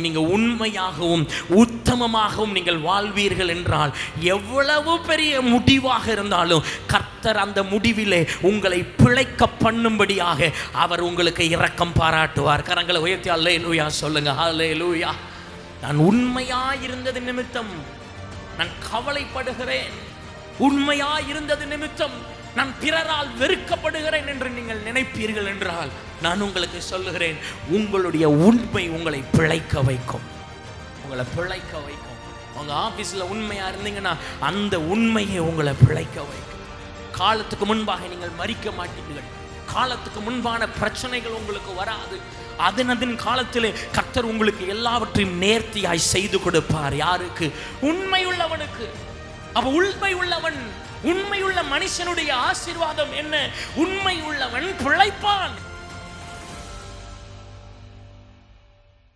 நீங்கள் உண்மையாகவும் உத்தமமாகவும் நீங்கள் வாழ்வீர்கள் என்றால் எவ்வளவு பெரிய முடிவாக இருந்தாலும் கர்த்தர் அந்த முடிவிலே உங்களை பிழைக்க பண்ணும்படியாக அவர் உங்களுக்கு இரக்கம் பாராட்டுவார். கரங்களை உயர்த்தி அல்லேலூயா சொல்லுங்க. அல்லேலூயா. நான் உண்மையாயிருந்தது நிமித்தம் நான் கவலைப்படுகிறேன், உண்மையாயிருந்தது நிமித்தம் நான் பிறரால் வெறுக்கப்படுகிறேன் என்று நீங்கள் நினைப்பீர்கள் என்றால் நான் உங்களுக்கு சொல்லுகிறேன், உங்களுடைய உண்மை உங்களை பிழைக்க வைக்கும். உங்களை பிழைக்க வைக்கும். உங்க ஆபீஸ்ல உண்மையா இருந்தீங்கன்னா அந்த உண்மையை உங்களை பிழைக்க வைக்கும். காலத்துக்கு முன்பாக நீங்கள் மறிக்க மாட்டீர்கள். காலத்துக்கு முன்பான பிரச்சனைகள் உங்களுக்கு வராது. அதன் காலத்திலே கர்த்தர் உங்களுக்கு எல்லாவற்றையும் நேர்த்தியாய் செய்து கொடுப்பார். யாருக்கு? உண்மையுள்ளவனுக்கு. அப்ப உண்மையுள்ளவன், உண்மையுள்ள மனுஷனுடைய ஆசீர்வாதம் என்ன? உண்மையுள்ளவன் பிழைப்பான்.